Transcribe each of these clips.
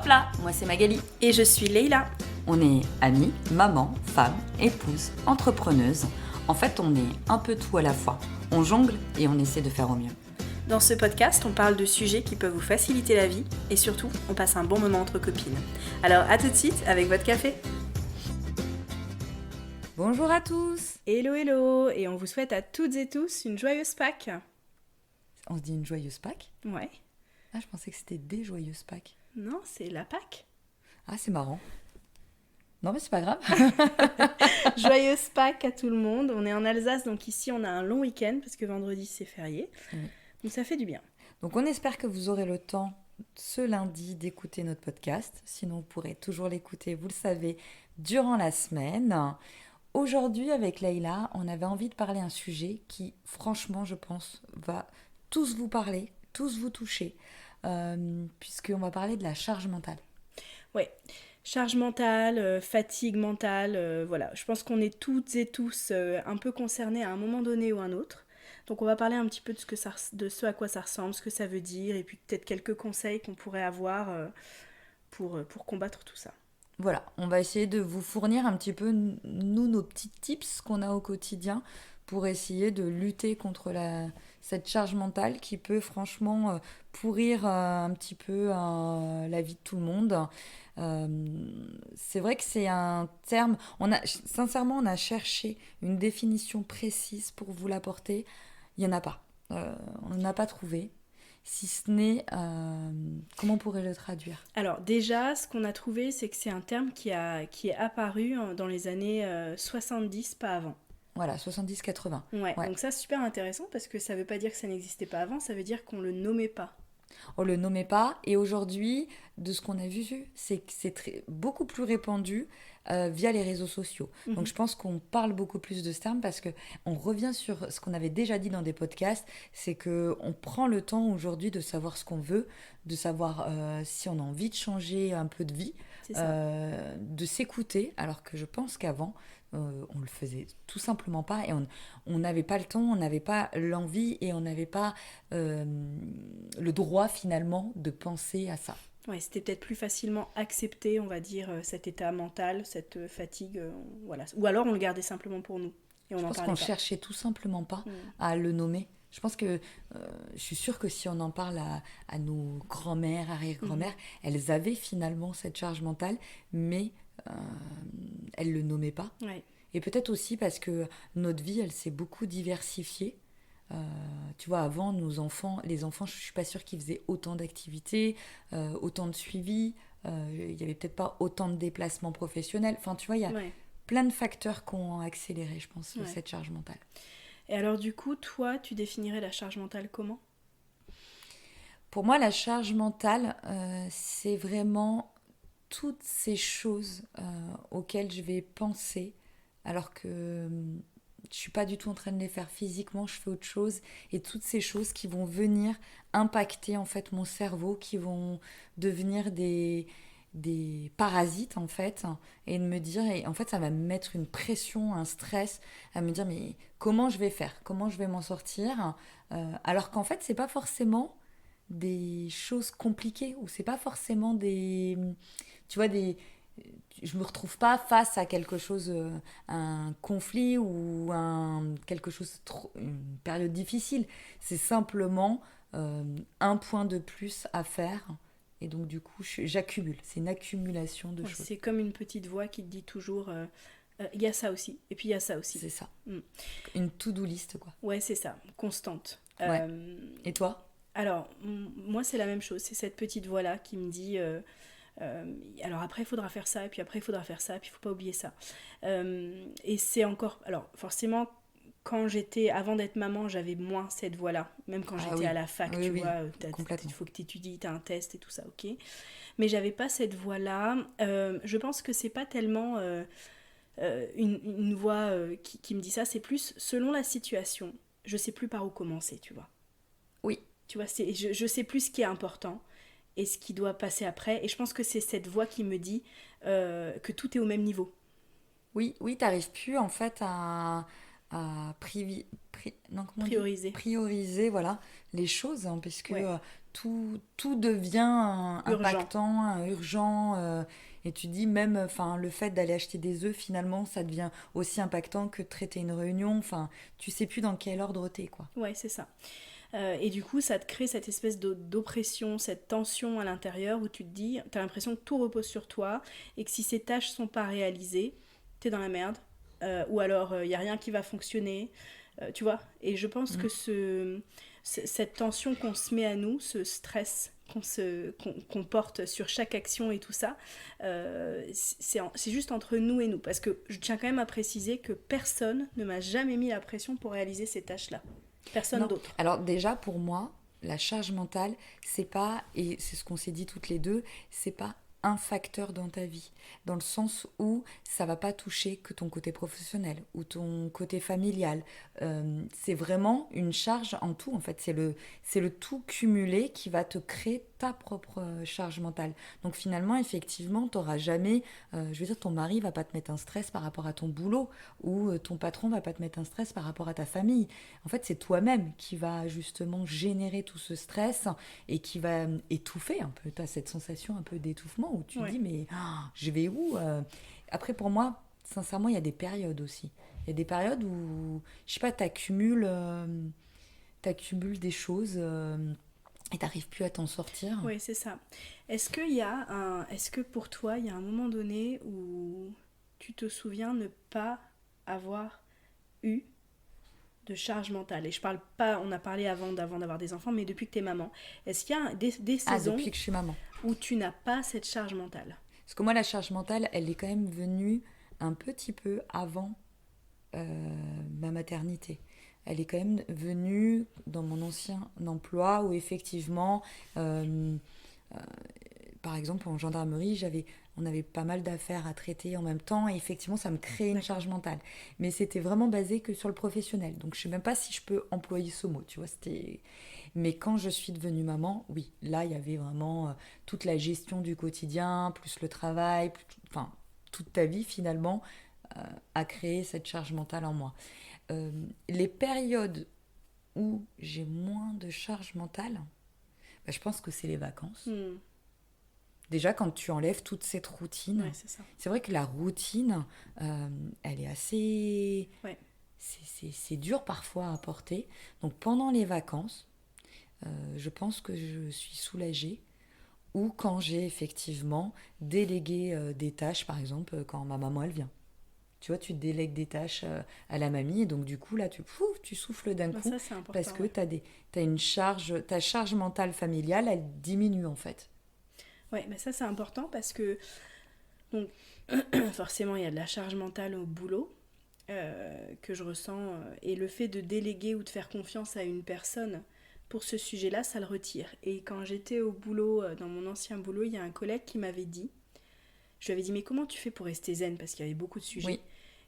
Hop là, moi c'est Magali. Et je suis Leïla. On est amies, maman, femme, épouse, entrepreneuse. En fait, on est un peu tout à la fois. On jongle et on essaie de faire au mieux. Dans ce podcast, on parle de sujets qui peuvent vous faciliter la vie et surtout, on passe un bon moment entre copines. Alors à tout de suite avec votre café. Bonjour à tous. Hello hello, et on vous souhaite à toutes et tous une joyeuse Pâques. On se dit une joyeuse Pâques ? Ouais. Ah, je pensais que c'était des joyeuses Pâques. Non, c'est la Pâques. Ah, c'est marrant. Non mais c'est pas grave. Joyeuse Pâques à tout le monde. On est en Alsace, donc ici on a un long week-end parce que vendredi c'est férié. Donc ça fait du bien. Donc on espère que vous aurez le temps ce lundi d'écouter notre podcast. Sinon vous pourrez toujours l'écouter, vous le savez, durant la semaine. Aujourd'hui avec Leïla, on avait envie de parler d'un sujet qui, franchement, je pense, va tous vous parler, tous vous toucher, puisqu'on va parler de la charge mentale. Ouais. Charge mentale, fatigue mentale, voilà. Je pense qu'on est toutes et tous un peu concernés à un moment donné ou un autre. Donc on va parler un petit peu de ce à quoi ça ressemble, ce que ça veut dire, et puis peut-être quelques conseils qu'on pourrait avoir pour combattre tout ça. Voilà, on va essayer de vous fournir un petit peu, nous, nos petits tips qu'on a au quotidien pour essayer de lutter contre cette charge mentale qui peut franchement pourrir un petit peu la vie de tout le monde. C'est vrai que c'est un terme, sincèrement on a cherché une définition précise pour vous l'apporter, il n'y en a pas. On n'en a pas trouvé. Si ce n'est, comment on pourrait le traduire ? Alors déjà, ce qu'on a trouvé, c'est que c'est un terme qui est apparu dans les années 70, pas avant. Voilà, 70-80. Ouais, donc ça c'est super intéressant parce que ça veut pas dire que ça n'existait pas avant, ça veut dire qu'on le nommait pas. On le nommait pas, et aujourd'hui, de ce qu'on a vu, c'est que c'est beaucoup plus répandu via les réseaux sociaux. Donc je pense qu'on parle beaucoup plus de ce terme parce qu'on revient sur ce qu'on avait déjà dit dans des podcasts, c'est qu'on prend le temps aujourd'hui de savoir ce qu'on veut, de savoir si on a envie de changer un peu de vie, de s'écouter, alors que je pense qu'avant, on le faisait tout simplement pas, et on n'avait pas le temps, on n'avait pas l'envie, et on n'avait pas le droit finalement de penser à ça. Ouais, c'était peut-être plus facilement accepté, on va dire, cet état mental, cette fatigue, voilà. Ou alors on le gardait simplement pour nous. Et Je pense qu'on ne cherchait tout simplement pas à le nommer. Je pense que, je suis sûre que si on en parle à nos grands-mères, arrière-grand-mères, elles avaient finalement cette charge mentale, mais elles ne le nommaient pas. Ouais. Et peut-être aussi parce que notre vie, elle s'est beaucoup diversifiée. Tu vois, avant, les enfants, je ne suis pas sûre qu'ils faisaient autant d'activités, autant de suivi. Il n'y avait peut-être pas autant de déplacements professionnels. Enfin, tu vois, il y a plein de facteurs qui ont accéléré, je pense, cette charge mentale. Et alors, du coup, toi, tu définirais la charge mentale comment ? Pour moi, la charge mentale, c'est vraiment toutes ces choses auxquelles je vais penser, alors que je suis pas du tout en train de les faire physiquement, je fais autre chose, et toutes ces choses qui vont venir impacter en fait mon cerveau, qui vont devenir des parasites en fait, et de me dire, et en fait ça va me mettre une pression, un stress, à me dire mais comment je vais faire, comment je vais m'en sortir, alors qu'en fait c'est pas forcément des choses compliquées, ou c'est pas forcément je me retrouve pas face à quelque chose, un conflit ou quelque chose, une période difficile. C'est simplement un point de plus à faire. Et donc, du coup, j'accumule. C'est une accumulation de choses. C'est comme une petite voix qui te dit toujours y a ça aussi, et puis il y a ça aussi. C'est ça. Une to-do list, quoi. Ouais, c'est ça, constante. Ouais. Et toi ? Alors, moi, c'est la même chose. C'est cette petite voix-là qui me dit... alors après il faudra faire ça, et puis après il faudra faire ça, et puis il faut pas oublier ça, et c'est encore, alors forcément avant d'être maman, j'avais moins cette voix là, même quand j'étais à la fac, tu vois, il faut que tu étudies, tu as un test et tout ça, ok, mais j'avais pas cette voix là. Je pense que c'est pas tellement une voix qui me dit ça, c'est plus selon la situation, je sais plus par où commencer, tu vois. Oui. Tu vois, je sais plus ce qui est important et ce qui doit passer après. Et je pense que c'est cette voix qui me dit que tout est au même niveau. Oui, t'arrives plus en fait à prioriser voilà, les choses, hein, puisque tout devient Urgent. impactant, urgent. Et tu dis même, enfin, le fait d'aller acheter des œufs, finalement, ça devient aussi impactant que de traiter une réunion. Enfin, tu sais plus dans quel ordre t'es, quoi. Ouais, c'est ça. Et du coup, ça te crée cette espèce d'oppression, cette tension à l'intérieur où tu te dis, t'as l'impression que tout repose sur toi et que si ces tâches sont pas réalisées, t'es dans la merde. Ou alors, il n'y a rien qui va fonctionner. Tu vois. Et je pense Mm. que cette tension qu'on se met à nous, ce stress qu'on porte sur chaque action et tout ça, c'est juste entre nous et nous. Parce que je tiens quand même à préciser que personne ne m'a jamais mis la pression pour réaliser ces tâches-là. Personne Non. d'autre. Alors déjà, pour moi, la charge mentale, c'est pas, et c'est ce qu'on s'est dit toutes les deux, c'est pas un facteur dans ta vie, dans le sens où ça va pas toucher que ton côté professionnel ou ton côté familial. C'est vraiment une charge en tout, en fait. C'est le tout cumulé qui va te créer ta propre charge mentale. Donc finalement, effectivement, tu n'auras jamais, je veux dire, ton mari va pas te mettre un stress par rapport à ton boulot ou ton patron va pas te mettre un stress par rapport à ta famille. En fait, c'est toi-même qui va justement générer tout ce stress et qui va étouffer un peu. Tu as cette sensation un peu d'étouffement où tu te Ouais. dis, mais je vais où Après, pour moi, sincèrement, il y a des périodes aussi. Il y a des périodes où, je sais pas, t'accumules des choses et t'arrives plus à t'en sortir. Oui, c'est ça. Est-ce que pour toi, il y a un moment donné où tu te souviens ne pas avoir eu de charge mentale? Et je parle pas, on a parlé d'avant d'avoir des enfants, mais depuis que tu es maman. Est-ce qu'il y a des Ah, saisons depuis que je suis maman. où tu n'as pas cette charge mentale? Parce que moi, la charge mentale, elle est quand même venue un petit peu avant ma maternité. Elle est quand même venue dans mon ancien emploi où effectivement, euh, par exemple en gendarmerie, on avait pas mal d'affaires à traiter en même temps et effectivement ça me créait une D'accord. charge mentale. Mais c'était vraiment basé que sur le professionnel. Donc je sais même pas si je peux employer ce mot, tu vois. Mais quand je suis devenue maman, oui, là il y avait vraiment toute la gestion du quotidien, plus le travail, enfin toute ta vie finalement a créé cette charge mentale en moi. Euh, les périodes où j'ai moins de charge mentale, bah, je pense que c'est les vacances. Hmm. Déjà, quand tu enlèves toute cette routine, Ouais, c'est ça. c'est vrai que la routine, elle est assez... Ouais. C'est dur parfois à porter. Donc pendant les vacances, je pense que je suis soulagée. Ou quand j'ai effectivement délégué des tâches, par exemple, quand ma maman, elle vient. Tu vois, tu délègues des tâches à la mamie et donc du coup, là, tu souffles d'un Bah, coup ça, c'est parce important, que ouais. t'as une charge, ta charge mentale familiale, elle diminue en fait. Ouais, bah ça, c'est important parce que, donc, forcément, il y a de la charge mentale au boulot que je ressens. Et le fait de déléguer ou de faire confiance à une personne pour ce sujet-là, ça le retire. Et quand j'étais au boulot, dans mon ancien boulot, il y a un collègue qui m'avait dit, je lui avais dit, mais comment tu fais pour rester zen? Parce qu'il y avait beaucoup de sujets. Oui,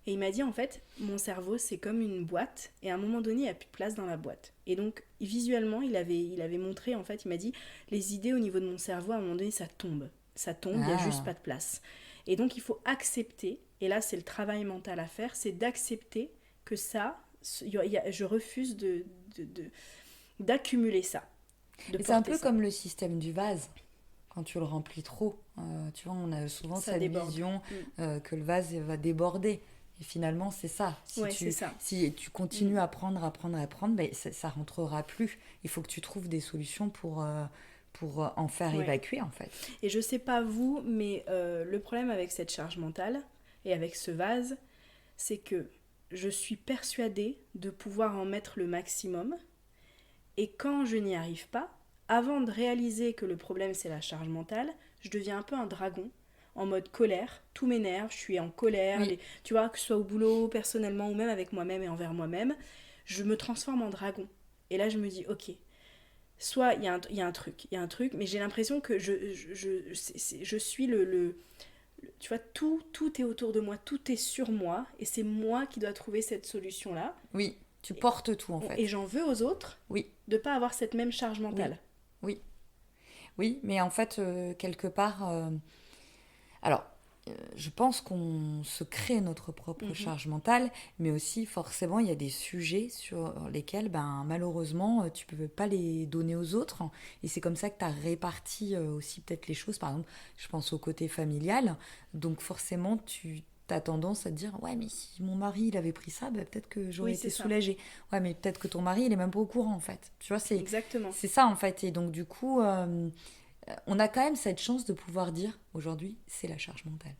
Et il m'a dit, en fait, mon cerveau, c'est comme une boîte, et à un moment donné, il n'y a plus de place dans la boîte. Et donc, visuellement, il avait montré, en fait, il m'a dit, les idées au niveau de mon cerveau, à un moment donné, ça tombe. Ça tombe, il n'y a juste ah, pas de place. Et donc, il faut accepter, et là, c'est le travail mental à faire, c'est d'accepter que ça, je refuse d'accumuler ça, de mais c'est un porter peu ça. comme le système du vase. Quand tu le remplis trop, tu vois, on a souvent Ça cette déborde. vision Mm. que le vase va déborder. Et finalement, c'est ça. Ouais, c'est ça. Si tu Mm. continues à prendre, ben, ça rentrera plus. Il faut que tu trouves des solutions pour en faire Ouais. évacuer, en fait. Et je sais pas vous, mais le problème avec cette charge mentale et avec ce vase, c'est que je suis persuadée de pouvoir en mettre le maximum. Et quand je n'y arrive pas, avant de réaliser que le problème c'est la charge mentale, je deviens un peu un dragon, en mode colère, tout m'énerve, je suis en colère, Oui, tu vois, que ce soit au boulot, personnellement ou même avec moi-même et envers moi-même, je me transforme en dragon. Et là je me dis, ok, soit il y a un truc, il y a un truc, mais j'ai l'impression que je suis tu vois, tout est autour de moi, tout est sur moi, et c'est moi qui dois trouver cette solution-là. oui, tu Et, portes tout, en et fait. j'en veux aux autres Oui, de pas avoir cette même charge oui, mentale. oui. Oui, mais en fait, quelque part... alors, je pense qu'on se crée notre propre Mhm. charge mentale, mais aussi forcément il y a des sujets sur lesquels malheureusement tu peux pas les donner aux autres. Et c'est comme ça que tu as réparti aussi peut-être les choses. Par exemple, je pense au côté familial. Donc forcément tu as tendance à te dire ouais mais si mon mari il avait pris ça, peut-être que j'aurais Oui, c'est été ça. soulagée. Ouais mais peut-être que ton mari il est même pas au courant en fait. Tu vois, Exactement. c'est ça en fait. Et donc du coup on a quand même cette chance de pouvoir dire aujourd'hui c'est la charge mentale.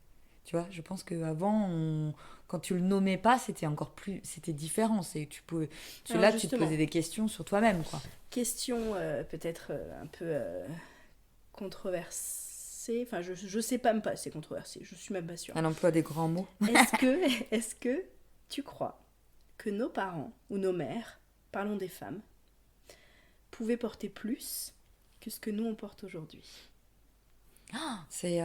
Tu vois, je pense qu'avant, quand tu le nommais pas, c'était encore plus, c'était différent. Alors Là, tu te posais justement, des questions sur toi-même, quoi. question peut-être un peu controversée. Enfin, je sais pas même pas si c'est controversé. Je suis même pas sûre. Un emploi des grands mots. Est-ce que tu crois que nos parents ou nos mères, parlons des femmes, pouvaient porter plus que ce que nous on porte aujourd'hui? C'est,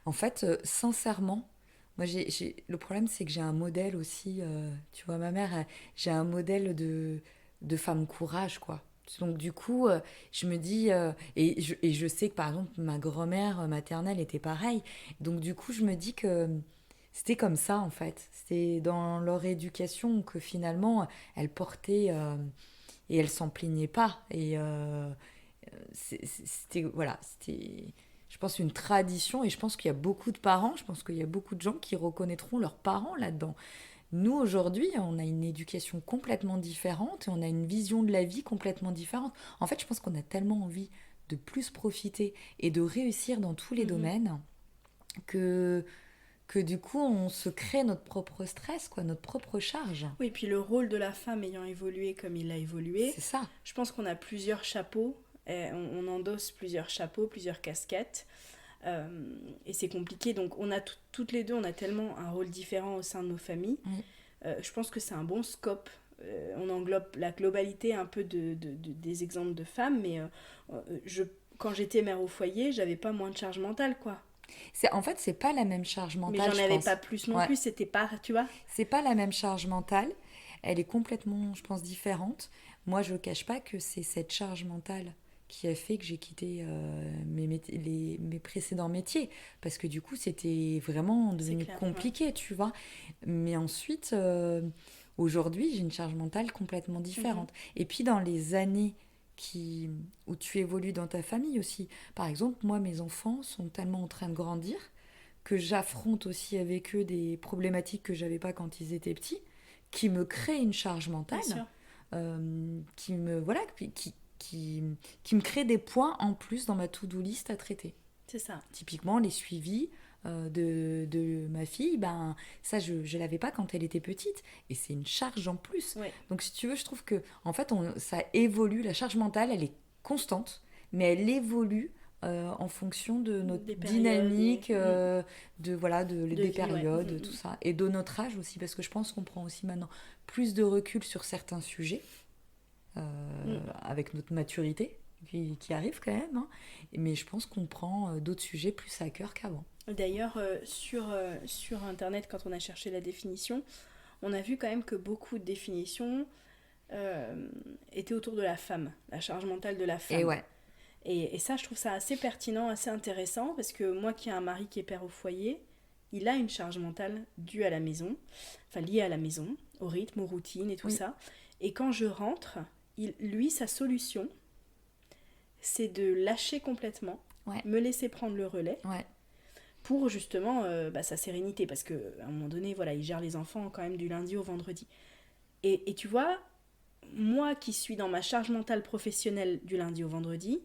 en fait, sincèrement, moi, le problème, c'est que j'ai un modèle aussi. Tu vois, ma mère, j'ai un modèle de femme courage, quoi. Donc, du coup, je me dis. Et je sais que, par exemple, ma grand-mère maternelle était pareille. Donc, du coup, je me dis que c'était comme ça, en fait. C'était dans leur éducation que finalement, elles portaient. Et elles s'en plaignaient pas. Et c'était voilà, c'était je pense une tradition et je pense qu'il y a beaucoup de parents, je pense qu'il y a beaucoup de gens qui reconnaîtront leurs parents là-dedans. Nous aujourd'hui, on a une éducation complètement différente et on a une vision de la vie complètement différente. En fait, je pense qu'on a tellement envie de plus profiter et de réussir dans tous les Mhm. domaines que du coup on se crée notre propre stress, quoi, notre propre charge. Oui, puis le rôle de la femme ayant évolué comme il a évolué, C'est ça. je pense qu'on a plusieurs chapeaux, et on endosse plusieurs chapeaux, plusieurs casquettes, euh, et c'est compliqué. Donc on a toutes les deux, on a tellement un rôle différent au sein de nos familles. Oui. Je pense que c'est un bon scope. On englobe la globalité un peu des exemples de femmes, mais quand j'étais mère au foyer, j'avais pas moins de charge mentale, quoi. En fait, c'est pas la même charge Mais mentale, j'en je avais pense. pas plus non Ouais. plus, c'était pas, tu vois. C'est pas la même charge mentale. Elle est complètement, je pense, différente. Moi, je ne cache pas que c'est cette charge mentale qui a fait que j'ai quitté mes précédents métiers. Parce que du coup, c'était vraiment C'est devenu clair, ouais. compliqué, tu vois. Mais ensuite, aujourd'hui, j'ai une charge mentale complètement Mhm. différente. Et puis, dans les années où tu évolues dans ta famille aussi. Par exemple, moi, mes enfants sont tellement en train de grandir que j'affronte aussi avec eux des problématiques que j'avais pas quand ils étaient petits, qui me créent une charge Bien mentale, sûr, qui me voilà, qui me crée des points en plus dans ma to-do list à traiter. c'est ça. Typiquement les suivis de ma fille, ça je l'avais pas quand elle était petite et c'est une charge en plus. Ouais. Donc si tu veux, je trouve que en fait ça évolue, la charge mentale elle est constante, mais elle évolue en fonction de notre Des périodes et dynamique, de des vie, ouais. périodes, tout ça, et de notre âge aussi, parce que je pense qu'on prend aussi maintenant plus de recul sur certains sujets avec notre maturité qui arrive quand même, hein. Mais je pense qu'on prend d'autres sujets plus à cœur qu'avant. D'ailleurs, sur Internet, quand on a cherché la définition, on a vu quand même que beaucoup de définitions étaient autour de la femme, la charge mentale de la Et femme. ouais, Et ça, je trouve ça assez pertinent, assez intéressant, parce que moi qui ai un mari qui est père au foyer, il a une charge mentale due à la maison, enfin liée à la maison, au rythme, aux routines et tout oui, ça. Et quand je rentre, lui, sa solution, c'est de lâcher complètement, ouais, me laisser prendre le relais ouais. pour justement sa sérénité. Parce qu'à un moment donné, voilà, il gère les enfants quand même du lundi au vendredi. Et tu vois, moi qui suis dans ma charge mentale professionnelle du lundi au vendredi,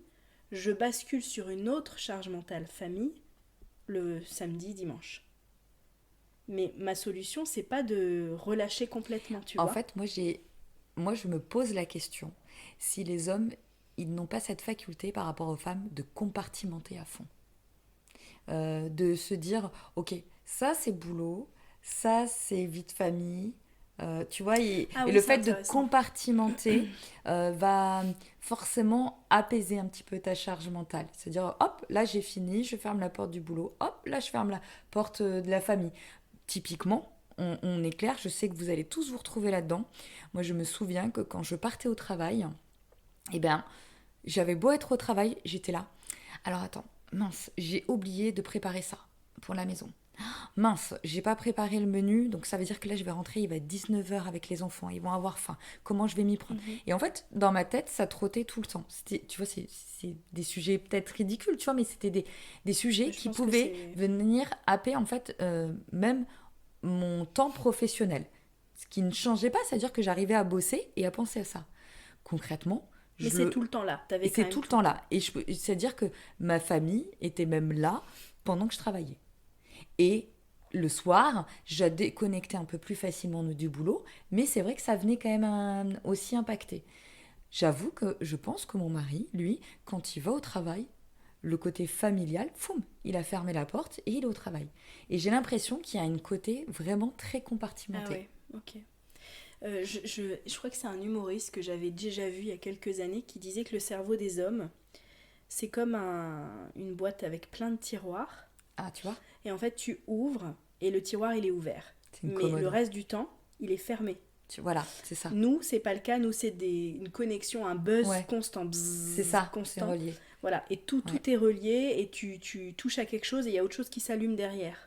je bascule sur une autre charge mentale famille le samedi, dimanche. Mais ma solution, c'est pas de relâcher complètement, tu En vois. fait, moi, je me pose la question si les hommes, ils n'ont pas cette faculté par rapport aux femmes de compartimenter à fond. De se dire, ok, ça c'est boulot, ça c'est vie de famille. Tu vois, Ah et oui, le c'est fait de intéressant. compartimenter va forcément apaiser un petit peu ta charge mentale. C'est-à-dire, hop, là j'ai fini, je ferme la porte du boulot, hop, là je ferme la porte de la famille. Typiquement, on est clair, je sais que vous allez tous vous retrouver là-dedans. Moi, je me souviens que quand je partais au travail, eh ben, j'avais beau être au travail, j'étais là. Alors attends, mince, j'ai oublié de préparer ça. pour la maison. Mince, j'ai pas préparé le menu, donc ça veut dire que là je vais rentrer, il va être 19h avec les enfants, ils vont avoir faim. Comment je vais m'y prendre? Mhm. Et en fait, dans ma tête, ça trottait tout le temps. C'était, tu vois, c'est des sujets peut-être ridicules, tu vois, mais c'était des sujets Mais je qui pense que pouvaient c'est... venir happer en fait même mon temps professionnel. Ce qui ne changeait pas, c'est-à-dire que j'arrivais à bosser et à penser à ça. Concrètement, Mais je c'est le... tout le temps là. et T'avais quand c'est même tout le tout le temps temps. là. Et c'est-à-dire que ma famille était même là pendant que je travaillais. Et le soir, je déconnectais un peu plus facilement du boulot, mais c'est vrai que ça venait quand même aussi impacter. J'avoue que je pense que mon mari, lui, quand il va au travail, le côté familial, foum, il a fermé la porte et il est au travail. Et j'ai l'impression qu'il y a un côté vraiment très Ah compartimenté. ouais, ok. Je crois que c'est un humoriste que j'avais déjà vu il y a quelques années qui disait que le cerveau des hommes, c'est comme une boîte avec plein de tiroirs. Ah, tu vois, Et en fait, tu ouvres et le tiroir, il est ouvert. c'est une Mais le commode. reste du temps, il est fermé. Voilà, c'est ça. Nous, c'est pas le cas. Nous, c'est une connexion, un buzz Ouais, constant, c'est bzzz, ça, c'est constant. relié. Voilà, et tout, Ouais. tout est relié et tu touches à quelque chose et il y a autre chose qui s'allume derrière.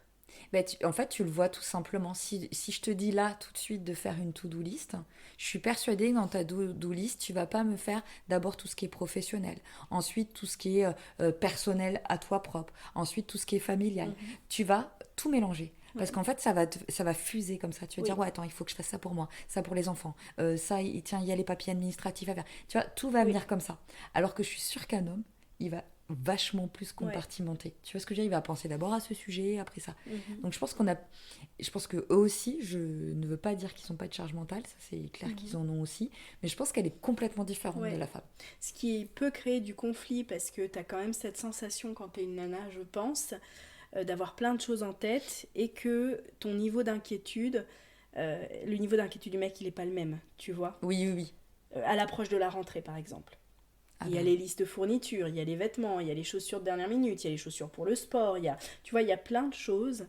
Ben, en fait, tu le vois tout simplement. Si je te dis là tout de suite de faire une to-do list, je suis persuadée que dans ta to-do list, tu vas pas me faire d'abord tout ce qui est professionnel, ensuite tout ce qui est personnel à toi propre, ensuite tout ce qui est familial. Mhm. Tu vas tout mélanger. Parce Ouais. qu'en fait, ça va fuser comme ça. Tu vas dire, Oui, ouais, attends, il faut que je fasse ça pour moi, ça pour les enfants, ça, tiens, il y a les papiers administratifs à faire. Tu vois, tout va oui, venir comme ça. Alors que je suis sûre qu'un homme, il va vachement plus ouais. compartimenter. Tu vois ce que je veux dire? Il va penser d'abord à ce sujet, après ça. Mhm. Donc je pense que eux aussi, je ne veux pas dire qu'ils n'ont pas de charge mentale, ça c'est clair qu'ils Mhm. en ont aussi, mais je pense qu'elle est complètement différente de Ouais. la femme. Ce qui peut créer du conflit parce que t'as quand même cette sensation quand t'es une nana, je pense, d'avoir plein de choses en tête et que ton niveau d'inquiétude, le niveau d'inquiétude du mec, il est pas le même, tu vois. Oui, oui, oui. À l'approche de la rentrée, par exemple. Ah Il y a bah, les listes de fournitures, il y a les vêtements, il y a les chaussures de dernière minute, il y a les chaussures pour le sport, tu vois, il y a plein de choses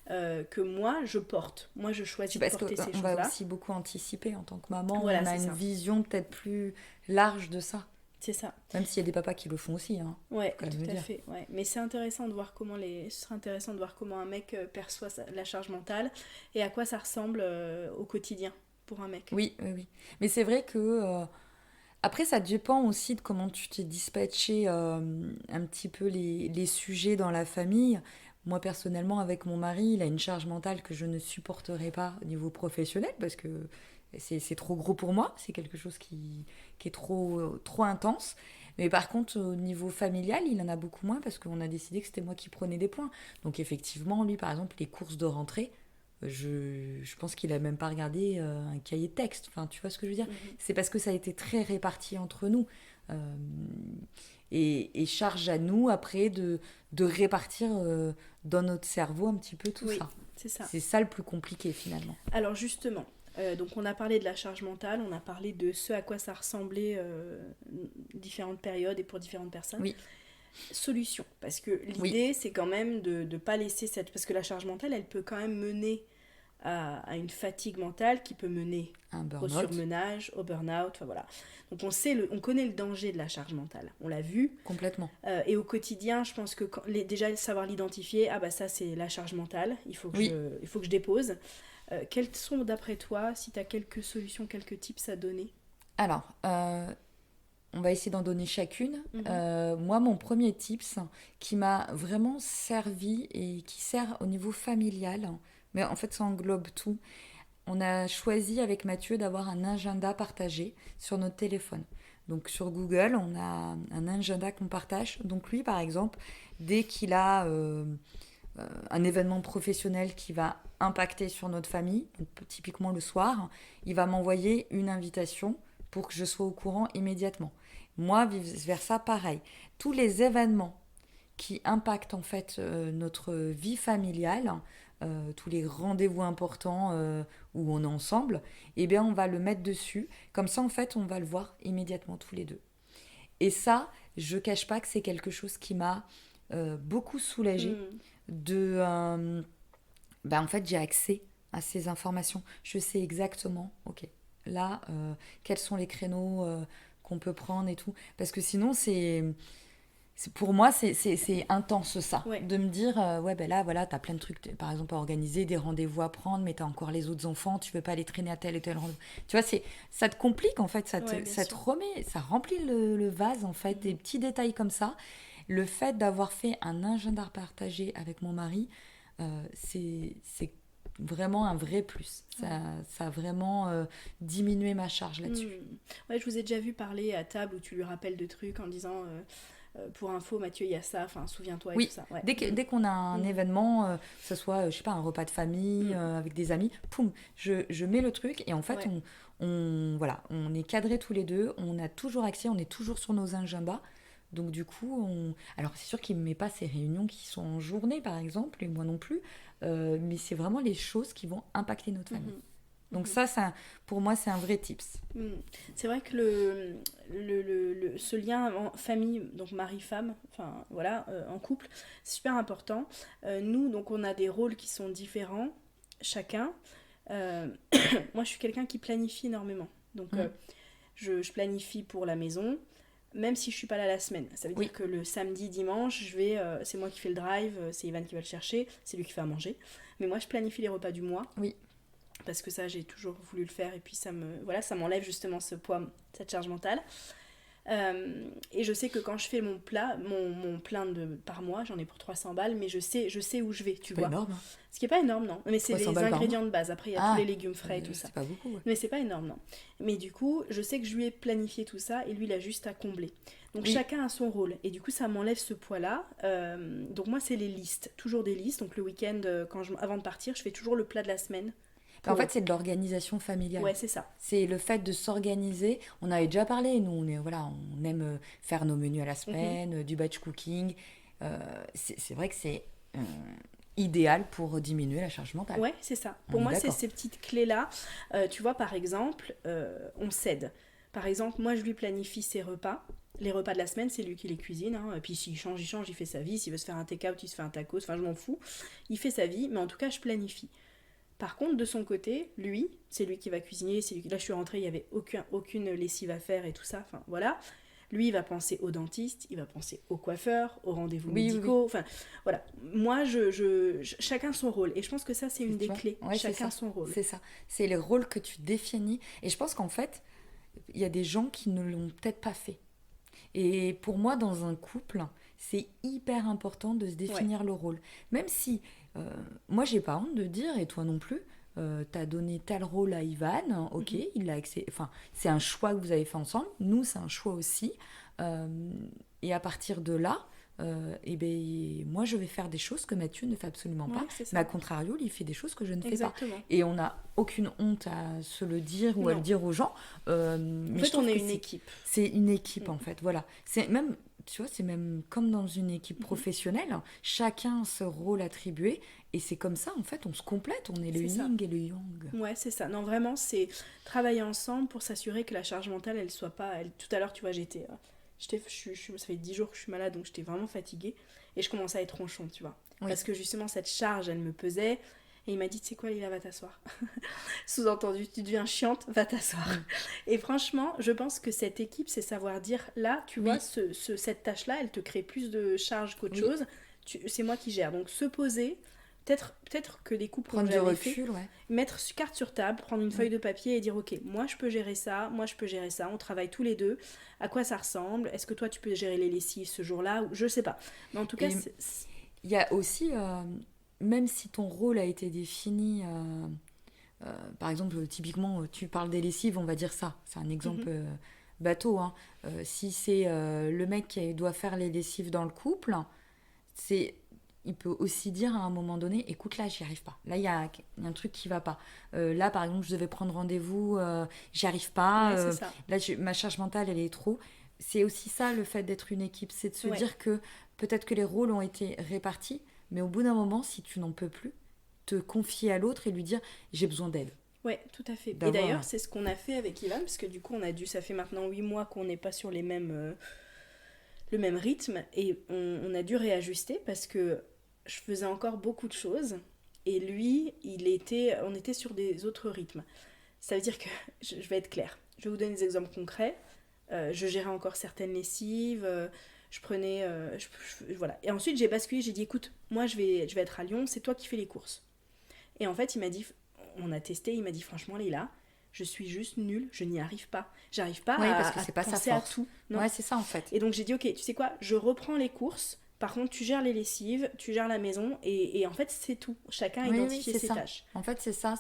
que moi, je porte. Moi, je c'est choisis de parce porter ces qu'on va choses-là. aussi beaucoup anticiper en tant que maman, Voilà, on a c'est une ça. vision peut-être plus large de ça. C'est ça. Même s'il y a des papas qui le font aussi, hein, faut Ouais, quand même le tout à dire. fait. Ouais. Mais c'est intéressant de voir ce serait intéressant de voir comment un mec perçoit la charge mentale et à quoi ça ressemble au quotidien pour un mec. Oui, oui, oui. Mais c'est vrai que après, ça dépend aussi de comment tu t'es dispatché un petit peu les sujets dans la famille. Moi, personnellement, avec mon mari, il a une charge mentale que je ne supporterai pas au niveau professionnel parce que c'est trop gros pour moi. C'est quelque chose qui est trop intense. Mais par contre, au niveau familial, il en a beaucoup moins parce qu'on a décidé que c'était moi qui prenais des points. Donc, effectivement, lui, par exemple, les courses de rentrée, je pense qu'il a même pas regardé un cahier de texte. Enfin, tu vois ce que je veux dire? Mhm. C'est parce que ça a été très réparti entre nous. Euh, et charge à nous après de répartir dans notre cerveau un petit peu tout Oui, ça. c'est ça. C'est ça le plus compliqué finalement. Alors justement, donc on a parlé de la charge mentale, on a parlé de ce à quoi ça ressemblait différentes périodes et pour différentes personnes. Oui, Solution, parce que oui, l'idée c'est quand même de ne pas laisser cette... Parce que la charge mentale, elle peut quand même mener à une fatigue mentale qui peut mener un au burn-out, surmenage, au burn-out, enfin voilà. Donc on connaît le danger de la charge mentale, on l'a vu. complètement. Et au quotidien, je pense que déjà savoir l'identifier, ah bah ça c'est la charge mentale, Oui, il faut que je dépose. Quelles sont d'après toi, si tu as quelques solutions, quelques tips à donner? alors, on va essayer d'en donner chacune. Mhm. Moi, mon premier tips qui m'a vraiment servi et qui sert au niveau familial, mais en fait ça englobe tout. On a choisi avec Mathieu d'avoir un agenda partagé sur notre téléphone. Donc sur Google, on a un agenda qu'on partage. Donc lui, par exemple, dès qu'il a un événement professionnel qui va impacter sur notre famille, donc typiquement le soir, il va m'envoyer une invitation pour que je sois au courant immédiatement. Moi, vice-versa, pareil. Tous les événements qui impactent en fait notre vie familiale, tous les rendez-vous importants où on est ensemble, eh bien on va le mettre dessus. Comme ça, en fait, on va le voir immédiatement tous les deux. Et ça, je cache pas que c'est quelque chose qui m'a beaucoup soulagée Hmm. de... en fait, j'ai accès à ces informations. Je sais exactement, ok, là, quels sont les créneaux qu'on peut prendre et tout. Parce que sinon, Pour moi, c'est intense ça, Ouais, de me dire, ouais, ben là, voilà, t'as plein de trucs, par exemple, à organiser, des rendez-vous à prendre, mais t'as encore les autres enfants, tu veux pas les traîner à tel et tel rendez-vous. Tu vois, ça te complique, en fait, ouais, bien ça te sûr. remet, ça remplit le vase, en fait, des Mhm. petits détails comme ça. Le fait d'avoir fait un agenda partagé avec mon mari, c'est vraiment un vrai plus. Ouais. Ça a vraiment diminué ma charge là-dessus. Hmm. Ouais, je vous ai déjà vu parler à table où tu lui rappelles de trucs en disant pour info, Mathieu, il y a ça, enfin, souviens-toi et tout Oui, ça. Ouais. dès qu'on a un Hmm. événement, que ce soit, je sais pas, un repas de famille, Hmm. avec des amis, poum, je mets le truc et en fait, Ouais. voilà, on est cadrés tous les deux, on a toujours accès, on est toujours sur nos agendas. Donc du coup, alors c'est sûr qu'il ne met pas ces réunions qui sont en journée, par exemple, et moi non plus, mais c'est vraiment les choses qui vont impacter notre famille. Mhm. Donc Mhm. pour moi, c'est un vrai tips. Hmm. C'est vrai que ce lien en famille, donc mari-femme, enfin voilà, en couple, c'est super important. Nous, donc on a des rôles qui sont différents, chacun. Euh, Moi, je suis quelqu'un qui planifie énormément. Donc, Mm. je planifie pour la maison, même si je suis pas là la semaine. Ça veut dire Oui, que le samedi, dimanche, c'est moi qui fais le drive, c'est Ivan qui va le chercher, c'est lui qui fait à manger. Mais moi, je planifie les repas du mois oui, parce que ça, j'ai toujours voulu le faire et puis voilà, ça m'enlève justement ce poids, cette charge mentale. Et je sais que quand je fais mon plein par mois, j'en ai pour 300 balles, mais je sais où je vais, tu c'est pas vois. énorme, hein. Ce qui est pas énorme, non. Mais c'est 300 les balles par mois. ingrédients de base. Après, il y a tous les Ah, légumes frais et tout ça. c'est pas beaucoup, ouais. Mais c'est pas énorme, non. Mais du coup, je sais que je lui ai planifié tout ça et lui, il a juste à combler. Donc Oui, chacun a son rôle. Et du coup, ça m'enlève ce poids-là. Donc moi, c'est les listes. Toujours des listes. Donc le week-end, avant de partir, je fais toujours le plat de la semaine mais en pour fait, eux. c'est de l'organisation familiale. Ouais, c'est ça. C'est le fait de s'organiser. On avait déjà parlé, nous, voilà, on aime faire nos menus à la Mhm. semaine, du batch cooking. C'est vrai que c'est idéal pour diminuer la charge mentale. Ouais, c'est ça. On Pour est moi, c'est d'accord. ces petites clés-là. Tu vois, par exemple, on s'aide. Par exemple, moi, je lui planifie ses repas. Les repas de la semaine, c'est lui qui les cuisine, hein. Et puis s'il change, il fait sa vie. S'il veut se faire un take-out, il se fait un tacos. Enfin, je m'en fous. Il fait sa vie, mais en tout cas, je planifie. Par contre, de son côté, lui, c'est lui qui va cuisiner. Là, je suis rentrée, il n'y avait aucune lessive à faire et tout ça. Enfin, voilà. Lui, il va penser au dentiste, il va penser au coiffeur, aux rendez-vous Oui, oui, oui. médicaux. Enfin, voilà. Moi, chacun son rôle. Et je pense que ça, c'est une Tu des vois? clés. Ouais, c'est Chacun ça. son rôle. C'est ça. C'est les rôles que tu définis. Et je pense qu'en fait, il y a des gens qui ne l'ont peut-être pas fait. Et pour moi, dans un couple, c'est hyper important de se Ouais. définir le rôle. Même si, euh, moi, j'ai pas honte de dire, et toi non plus, t'as donné tel rôle à Ivan, ok, Mhm. il a accès. Enfin, c'est un choix que vous avez fait ensemble. Nous, c'est un choix aussi. Euh, et à partir de là, eh ben, moi, je vais faire des choses que Mathieu ne fait absolument pas. Ouais, c'est Mais à ça. contrario, il fait des choses que je ne fais pas. Exactement. Et on n'a aucune honte à se le dire ou à le Non. dire aux gens. En Mais je fait, on trouve est que une équipe. c'est une équipe Mm. en fait, voilà. C'est même, tu vois, c'est même comme dans une équipe Mhm. professionnelle, chacun a ce rôle attribué et c'est comme ça en fait, on se complète, on est le C'est ça. yin et le yang. Ouais, c'est ça. Non, vraiment, c'est travailler ensemble pour s'assurer que la charge mentale, elle soit pas. Tout à l'heure, tu vois, ça fait 10 jours que je suis malade, donc j'étais vraiment fatiguée. Et je commençais à être ronchon, tu vois. Oui. Parce que justement, cette charge, elle me pesait. Et il m'a dit, tu sais quoi, Lila, va t'asseoir. Sous-entendu, tu deviens chiante, va t'asseoir. Mm. Et franchement, je pense que cette équipe, c'est savoir dire, là, tu vois, Oui, cette tâche-là, elle te crée plus de charge qu'autre oui. chose. C'est moi qui gère. Donc, se poser, peut-être que les couples l'ont Prendre du jamais fait, recul, ouais. mettre carte sur table, prendre une feuille Oui. de papier et dire ok, moi je peux gérer ça, moi je peux gérer ça, on travaille tous les deux, à quoi ça ressemble, est-ce que toi tu peux gérer les lessives ce jour-là, ou je sais pas. Mais en tout cas, Et il y a aussi, même si ton rôle a été défini, par exemple, typiquement, tu parles des lessives, on va dire ça. C'est un exemple Mhm. bateau, hein. Si c'est le mec qui doit faire les lessives dans le couple, c'est il peut aussi dire à un moment donné, écoute là, j'y arrive pas. Là, il y a un truc qui va pas. Là, par exemple, je devais prendre rendez-vous, j'y arrive pas. Ouais, c'est ça. Là, ma charge mentale, elle est trop. C'est aussi ça le fait d'être une équipe, c'est de se Ouais, dire que peut-être que les rôles ont été répartis, mais au bout d'un moment, si tu n'en peux plus, te confier à l'autre et lui dire, j'ai besoin d'aide. ouais, tout à fait. Et D'avoir. d'ailleurs, c'est ce qu'on a fait avec Ivan, parce que du coup, ça fait maintenant 8 mois qu'on n'est pas sur le même rythme, et on a dû réajuster parce que je faisais encore beaucoup de choses, et lui, on était sur des autres rythmes. Ça veut dire que, je vais être claire, je vais vous donner des exemples concrets. Je gérais encore certaines lessives, Je prenais... voilà. Et ensuite, j'ai basculé, j'ai dit, écoute, moi, je vais être à Lyon, c'est toi qui fais les courses. Et en fait, il m'a dit, on a testé, il m'a dit, franchement, Leïla, je suis juste nulle, je n'y arrive pas. J'arrive pas Oui, parce que à c'est pas sa penser à force. tout. Non. Ouais, c'est ça en fait. Et donc j'ai dit, ok, tu sais quoi, je reprends les courses. Par contre, tu gères les lessives, tu gères la maison, et en fait, c'est tout. Chacun a Oui, oui, identifié c'est ses ça. tâches. En fait, c'est ça,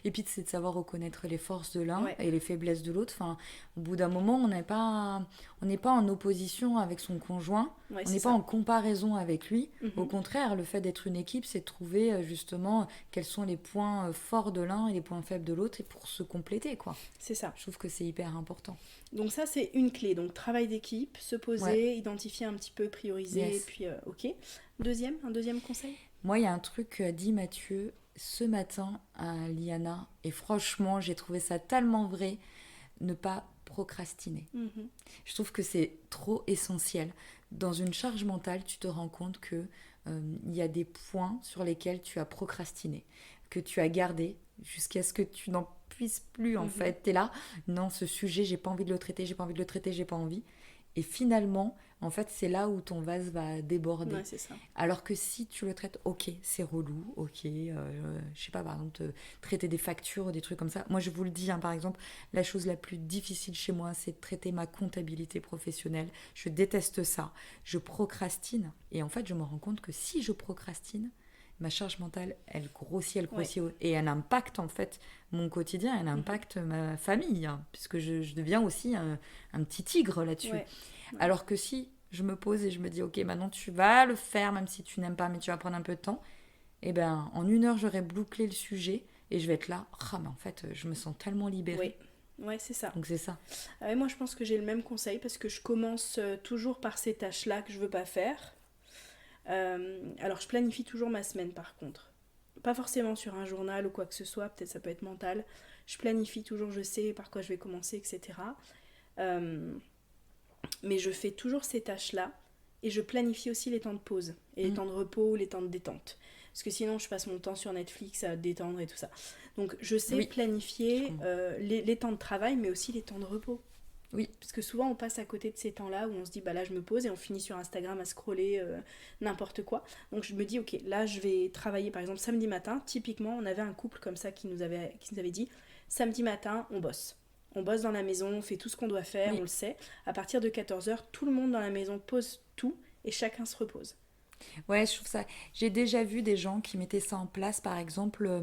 et puis c'est de savoir reconnaître les forces de l'un Ouais, et les faiblesses de l'autre. Enfin, au bout d'un moment, on n'est pas en opposition avec son conjoint, ouais, on c'est n'est pas ça. en comparaison avec lui. Au Mhm. contraire, le fait d'être une équipe, c'est de trouver justement quels sont les points forts de l'un et les points faibles de l'autre et pour se compléter, quoi. C'est ça. Je trouve que c'est hyper important. Donc ça, c'est une clé. Donc travail d'équipe, se Ouais, poser, identifier un petit peu, prioriser, et yes. puis ok. Un deuxième conseil. Moi, il y a un truc qu'a dit Mathieu ce matin à Liana, et franchement, j'ai trouvé ça tellement vrai, ne pas procrastiner. Mhm. Je trouve que c'est trop essentiel. Dans une charge mentale, tu te rends compte que il y a des points sur lesquels tu as procrastiné, que tu as gardé jusqu'à ce que tu n'en puisses plus en Mhm. fait. Tu es là, non, ce sujet, j'ai pas envie de le traiter, j'ai pas envie de le traiter, j'ai pas envie. Et finalement, en fait, c'est là où ton vase va déborder. Ouais, c'est ça. Alors que si tu le traites, ok, c'est relou, ok, je sais pas, par exemple, traiter des factures ou des trucs comme ça. Moi, je vous le dis, hein, par exemple, la chose la plus difficile chez moi, c'est de traiter ma comptabilité professionnelle. Je déteste ça. Je procrastine. Et en fait, je me rends compte que si je procrastine, ma charge mentale, elle Ouais. grossit, et elle impacte en fait mon quotidien, elle Mhm. impacte ma famille, hein, puisque je deviens aussi un petit tigre là-dessus. Ouais. Ouais. Alors que si je me pose et je me dis, ok, maintenant tu vas le faire, même si tu n'aimes pas, mais tu vas prendre un peu de temps, et ben en 1 heure, j'aurai bouclé le sujet et je vais être là, ah, mais en fait, je me sens tellement libérée. Ouais. Ouais, c'est ça. Donc c'est ça. Moi, je pense que j'ai le même conseil parce que je commence toujours par ces tâches-là que je veux pas faire. Alors, je planifie toujours ma semaine par contre. Pas forcément sur un journal ou quoi que ce soit, peut-être ça peut être mental. Je planifie toujours, je sais par quoi je vais commencer, etc. Euh, mais je fais toujours ces tâches-là et je planifie aussi les temps de pause et les Mm. temps de repos, les temps de détente. Parce que sinon, je passe mon temps sur Netflix à détendre et tout ça. Donc, je sais Oui, je planifier comprends. les temps de travail, mais aussi les temps de repos. Oui, Parce que souvent on passe à côté de ces temps-là où on se dit bah là je me pose et on finit sur Instagram à scroller n'importe quoi. Donc je me dis ok là je vais travailler par exemple samedi matin. Typiquement on avait un couple comme ça qui nous avait dit samedi matin on bosse. On bosse dans la maison, on fait tout ce qu'on doit faire, on oui. le sait. À partir de 14h tout le monde dans la maison pose tout et chacun se repose. Ouais, je trouve ça. J'ai déjà vu des gens qui mettaient ça en place, par exemple,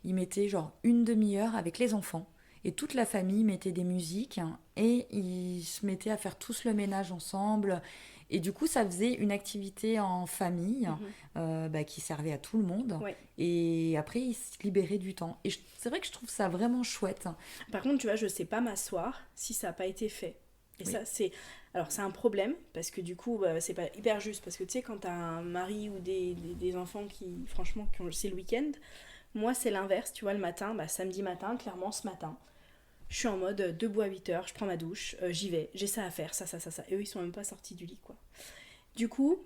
ils mettaient genre une demi-heure avec les enfants. Et toute la famille mettait des musiques, hein, et ils se mettaient à faire tous le ménage ensemble. Et du coup, ça faisait une activité en famille Mhm. bah, qui servait à tout le monde. Ouais. Et après, ils se libéraient du temps. Et c'est vrai que je trouve ça vraiment chouette. Par contre, tu vois, je sais pas m'asseoir si ça n'a pas été fait. Et Oui. ça, c'est. Alors, c'est un problème, parce que du coup, bah, c'est pas hyper juste. Parce que tu sais, quand t'as un mari ou des enfants qui, franchement, c'est le week-end, moi, c'est l'inverse. Tu vois, le matin, bah, samedi matin, clairement, ce matin, je suis en mode debout à 8 heures, je prends ma douche, j'y vais, j'ai ça à faire, ça, ça, ça, ça. Et eux, ils sont même pas sortis du lit, quoi. Du coup,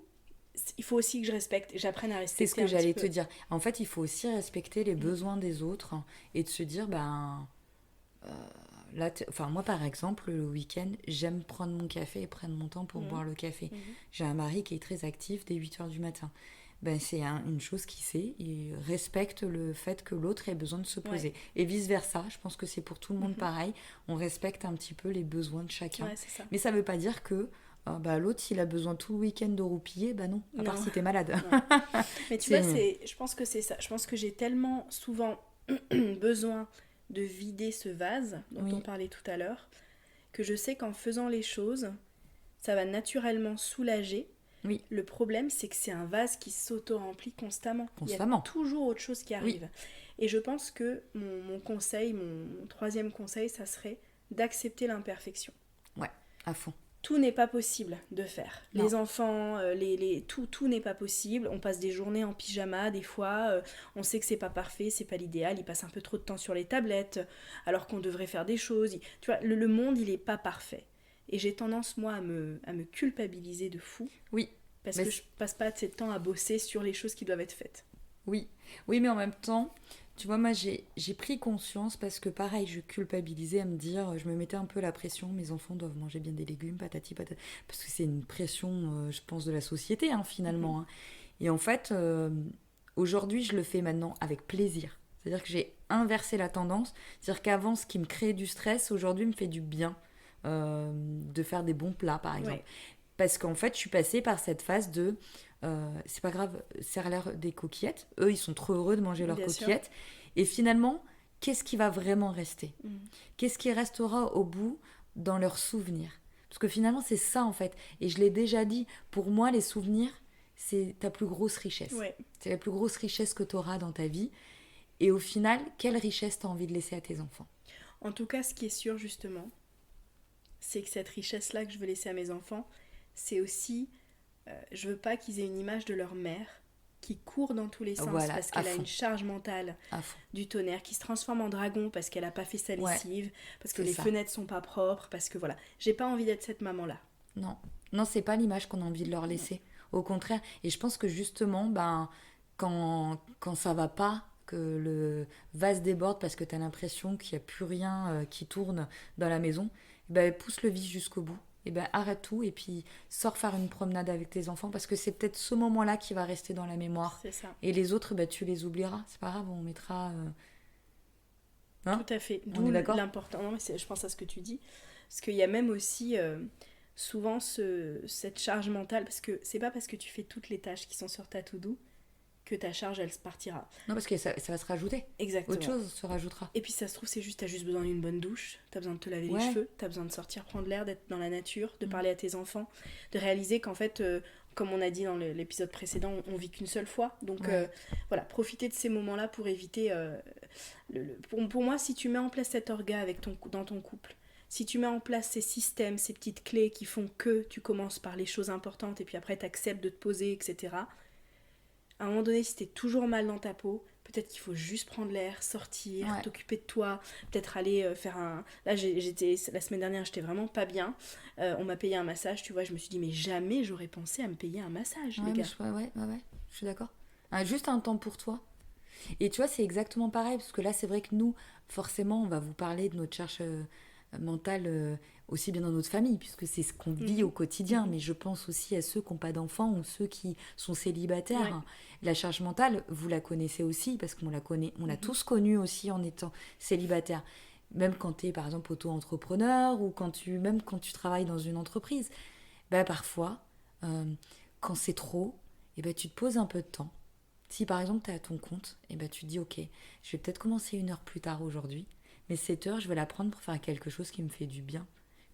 il faut aussi que je respecte, j'apprenne à C'est ce respecter que un petit j'allais te peu. dire. En fait, il faut aussi respecter les Mm. besoins des autres, hein, et de se dire, ben, là, enfin, moi, par exemple, le week-end, j'aime prendre mon café et prendre mon temps pour Mm. boire le café. Mhm. J'ai un mari qui est très actif dès 8 heures du matin. Ben, c'est une chose qu'il sait. Il respecte le fait que l'autre ait besoin de se Ouais. poser. Et vice-versa, je pense que c'est pour tout le monde Mhm. pareil. On respecte un petit peu les besoins de chacun. Ouais, c'est ça. Mais ça ne veut pas dire que bah, l'autre, s'il a besoin tout le week-end de roupiller, bah non, à part Non, si t'es malade. non. Mais tu vois, C'est... je pense que c'est ça. Je pense que j'ai tellement souvent besoin de vider ce vase dont on Oui, parlait tout à l'heure, que je sais qu'en faisant les choses, ça va naturellement soulager. oui, Le problème, c'est que c'est un vase qui s'auto-remplit constamment. Il y a constamment. toujours autre chose qui Oui, arrive. Et je pense que mon conseil, mon troisième conseil, ça serait d'accepter l'imperfection. ouais, à fond. Tout n'est pas possible de faire. Non. Les enfants, tout n'est pas possible. On passe des journées en pyjama, des fois, on sait que c'est pas parfait, c'est pas l'idéal. Ils passent un peu trop de temps sur les tablettes, alors qu'on devrait faire des choses. Tu vois, le monde, il est pas parfait. Et j'ai tendance, moi, à me culpabiliser de fou, Oui, parce mais que je passe pas assez de temps à bosser sur les choses qui doivent être faites. oui, oui, mais en même temps, Tu vois, moi, j'ai pris conscience parce que, pareil, je culpabilisais à me dire, je me mettais un peu la pression, mes enfants doivent manger bien des légumes, patati patata, parce que c'est une pression, je pense, de la société, hein, Mhm. finalement. Hein. Et en fait, aujourd'hui, je le fais maintenant avec plaisir. C'est-à-dire que j'ai inversé la tendance. C'est-à-dire qu'avant, ce qui me créait du stress, aujourd'hui, me fait du bien de faire des bons plats, par exemple. Ouais, Parce qu'en fait, je suis passée par cette phase de c'est pas grave, serre-leur des coquillettes. Eux, ils sont trop heureux de manger leurs bien sûr. coquillettes. Et finalement, qu'est-ce qui va vraiment rester? Mhm. Qu'est-ce qui restera au bout dans leurs souvenirs? Parce que finalement, c'est ça en fait. Et je l'ai déjà dit, pour moi, les souvenirs, c'est ta plus grosse richesse. Ouais. C'est la plus grosse richesse que tu auras dans ta vie. Et au final, quelle richesse tu as envie de laisser à tes enfants? En tout cas, ce qui est sûr, justement, c'est que cette richesse-là que je veux laisser à mes enfants, c'est aussi, je veux pas qu'ils aient une image de leur mère qui court dans tous les sens Voilà, parce à qu'elle a une fond, charge mentale à fond. du tonnerre, qui se transforme en dragon parce qu'elle a pas fait sa Ouais, lessive, parce que c'est les ça. fenêtres sont pas propres, parce que voilà. J'ai pas envie d'être cette maman-là. Non, non, c'est pas l'image qu'on a envie de leur Non. laisser. Au contraire. Et je pense que justement, ben, quand ça va pas, que le vase déborde parce que tu as l'impression qu'il n'y a plus rien qui tourne dans la maison, ben, pousse le vis jusqu'au bout. Et ben, arrête tout et puis sors faire une promenade avec tes enfants parce que c'est peut-être ce moment-là qui va rester dans la mémoire. C'est ça. Et les autres, ben, tu les oublieras. C'est pas grave, on mettra. Tout Hein. à fait. On est D'où d'accord. l'important. Non, mais je pense à ce que tu dis. Parce qu'il y a même aussi souvent cette charge mentale. Parce que c'est pas parce que tu fais toutes les tâches qui sont sur ta to-do que ta charge, elle se partira. Non, parce que ça va se rajouter. Autre Exactement. chose se rajoutera. Et puis ça se trouve, c'est juste, t'as juste besoin d'une bonne douche, t'as besoin de te laver les Ouais. cheveux, t'as besoin de sortir prendre l'air, d'être dans la nature, de Mm. parler à tes enfants, de réaliser qu'en fait, comme on a dit dans l'épisode précédent, on vit qu'une seule fois. Donc Ouais. voilà, profiter de ces moments-là pour éviter... pour moi, si tu mets en place cet orga dans ton couple, si tu mets en place ces systèmes, ces petites clés qui font que tu commences par les choses importantes et puis après t'acceptes de te poser, etc., à un moment donné, si t'es toujours mal dans ta peau, peut-être qu'il faut juste prendre l'air, sortir, Ouais. t'occuper de toi, peut-être aller faire un... Là, j'étais la semaine dernière, j'étais vraiment pas bien. On m'a payé un massage, tu vois, je me suis dit, mais jamais j'aurais pensé à me payer un massage, les Ouais, mais gars. ouais, je suis d'accord. Juste un temps pour toi. Et tu vois, c'est exactement pareil, parce que là, c'est vrai que nous, forcément, on va vous parler de notre charge mentale aussi bien dans notre famille, puisque c'est ce qu'on vit Mhm. au quotidien. Mhm. Mais je pense aussi à ceux qui n'ont pas d'enfants ou ceux qui sont célibataires. Ouais. Hein. La charge mentale, vous la connaissez aussi, parce qu'on la connaît, on l'a Mhm. tous connue aussi en étant célibataire. Même quand tu es, par exemple, auto-entrepreneur ou même quand tu travailles dans une entreprise. Ben, parfois, euh, quand c'est trop, et ben, tu te poses un peu de temps. Si par exemple tu es à ton compte, et ben, tu te dis ok, je vais peut-être commencer 1 heure plus tard aujourd'hui, mais cette heure, je vais la prendre pour faire quelque chose qui me fait du bien.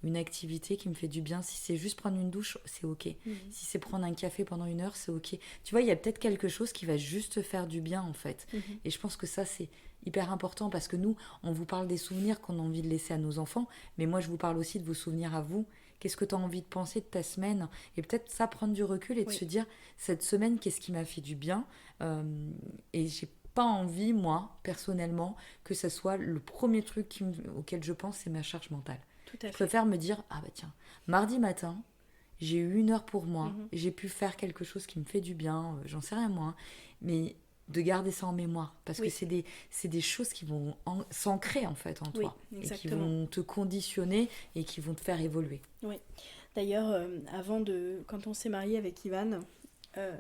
Une activité qui me fait du bien. Si c'est juste prendre une douche, c'est ok. Mhm. Si c'est prendre un café pendant 1 heure, c'est ok. Tu vois, il y a peut-être quelque chose qui va juste te faire du bien en fait. Mhm. Et je pense que ça, c'est hyper important parce que nous, on vous parle des souvenirs qu'on a envie de laisser à nos enfants, mais moi, je vous parle aussi de vos souvenirs à vous. Qu'est-ce que tu as envie de penser de ta semaine? Et peut-être ça, prendre du recul et de Oui, se dire, cette semaine, qu'est-ce qui m'a fait du bien? Euh, et j'ai pas envie, moi, personnellement, que ça soit le premier truc auquel je pense, c'est ma charge mentale. tout à Je fait. préfère me dire, ah bah tiens, mardi matin, j'ai eu 1 heure pour moi, Mhm. j'ai pu faire quelque chose qui me fait du bien, j'en sais rien moi, hein. Mais de garder ça en mémoire, parce que Oui, c'est des choses qui vont s'ancrer en fait en oui, toi, et qui exactement. vont te conditionner et qui vont te faire évoluer. Oui. D'ailleurs, quand on s'est marié avec Ivan, euh,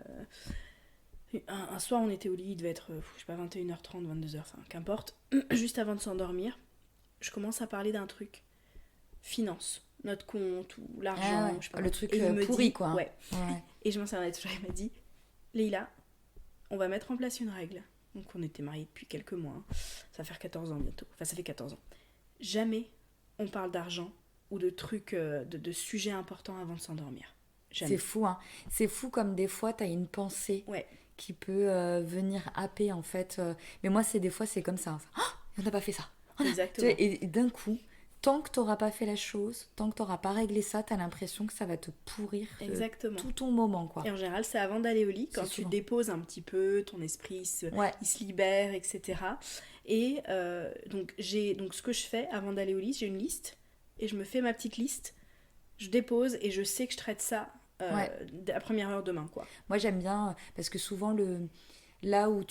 un soir on était au lit, il devait être, je sais pas, 21h30, 22h, enfin qu'importe, juste avant de s'endormir, je commence à parler d'un truc, finance, notre compte ou Ah l'argent, je sais pas ouais, quoi. le truc Et il me pourri dit, quoi. Hein. ouais, Ouais. et je m'en souviens toujours, il m'a dit, Leïla, on va mettre en place une règle. Donc on était mariés depuis quelques mois, hein. Ça va faire 14 ans bientôt, enfin ça fait 14 ans. Jamais on parle d'argent ou de trucs, de sujets importants avant de s'endormir. C'est Jamais. fou, hein. C'est fou comme des fois, tu as une pensée Ouais, qui peut venir happer en fait. Mais moi, des fois, c'est comme ça. Hein. Ah, on n'a pas fait ça. Tu vois, exactement. et d'un coup, tant que tu n'auras pas fait la chose, tant que tu n'auras pas réglé ça, tu as l'impression que ça va te pourrir Exactement. tout ton moment, quoi. Et en général, c'est avant d'aller au lit, C'est quand tu souvent. déposes un petit peu, ton esprit Ouais, il se libère, etc. Et donc ce que je fais avant d'aller au lit, j'ai une liste et je me fais ma petite liste. Je dépose et je sais que je traite ça ouais. à première heure demain, quoi. Moi, j'aime bien parce que souvent, là où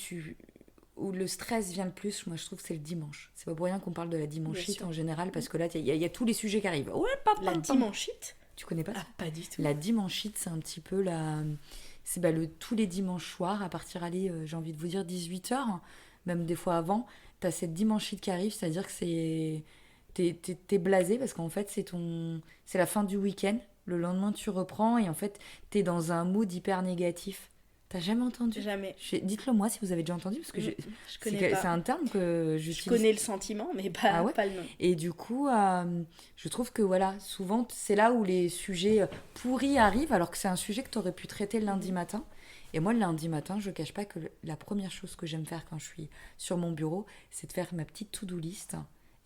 où le stress vient le plus, moi je trouve que c'est le dimanche. C'est pas pour rien qu'on parle de la Bien dimanchite sûr. en général, parce que là, il y a tous les sujets qui arrivent. Ouais, pam, La pam, pam. dimanchite? Tu connais pas ça? Ah, pas du tout. La dimanchite, c'est un petit peu la... C'est tous les dimanches soirs, à partir, allez, j'ai envie de vous dire 18h, même des fois avant, t'as cette dimanchite qui arrive, c'est-à-dire que c'est... T'es blasé, parce qu'en fait, c'est la fin du week-end. Le lendemain, tu reprends, et en fait, t'es dans un mood hyper négatif. T'as jamais entendu? Jamais. Dites-le moi si vous avez déjà entendu, parce que Je connais c'est pas. un terme que Je j'utilise. connais le sentiment, mais Ah pas, ouais? pas le nom. Et du coup, je trouve que voilà, souvent, c'est là où les sujets pourris arrivent, alors que c'est un sujet que tu aurais pu traiter le lundi matin. Et moi, le lundi matin, je ne cache pas que la première chose que j'aime faire quand je suis sur mon bureau, c'est de faire ma petite to-do list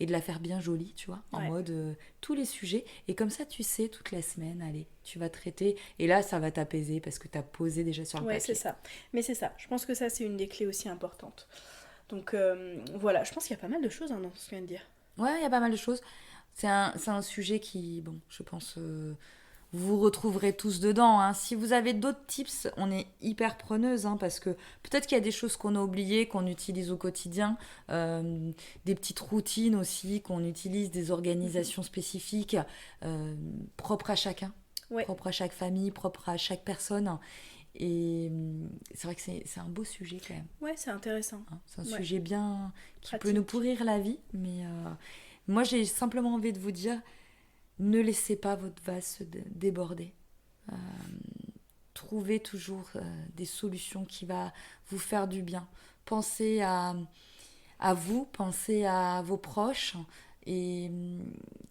et de la faire bien jolie, tu vois, en Ouais. mode tous les sujets. Et comme ça, tu sais, toute la semaine, allez, tu vas traiter. Et là, ça va t'apaiser parce que tu as posé déjà sur le Ouais, papier. c'est ça. Mais c'est ça. Je pense que ça, c'est une des clés aussi importantes. Donc voilà, je pense qu'il y a pas mal de choses dans ce que tu viens de dire. Ouais, il y a pas mal de choses. C'est un sujet qui, bon, je pense, vous vous retrouverez tous dedans, hein. Si vous avez d'autres tips, on est hyper preneuse, hein, parce que peut-être qu'il y a des choses qu'on a oubliées, qu'on utilise au quotidien, des petites routines aussi, qu'on utilise, des organisations spécifiques, propres à chacun, Ouais. propres à chaque famille, propres à chaque personne. Et c'est vrai que c'est un beau sujet quand même, Ouais, c'est intéressant. hein. C'est un Ouais. sujet bien qui peut Pratique. nous pourrir la vie, mais moi j'ai simplement envie de vous dire, ne laissez pas votre vase se déborder. Euh, Trouvez toujours des solutions qui vont vous faire du bien. Pensez à vous, pensez à vos proches et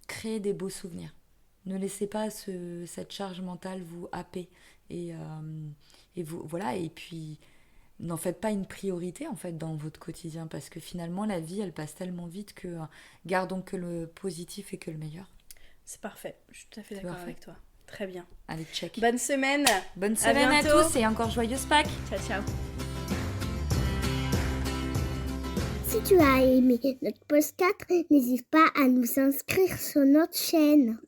créez des beaux souvenirs. Ne laissez pas cette charge mentale vous happer. Et vous, voilà, et puis n'en faites pas une priorité en fait dans votre quotidien, parce que finalement la vie elle passe tellement vite que gardons que le positif et que le meilleur. C'est parfait. Je suis tout à fait C'est d'accord parfait. avec toi. Très bien. Allez, check. Bonne semaine. Bonne À semaine à bientôt. tous et encore joyeuse Pâques. Ciao, ciao. Si tu as aimé notre podcast, n'hésite pas à nous inscrire sur notre chaîne.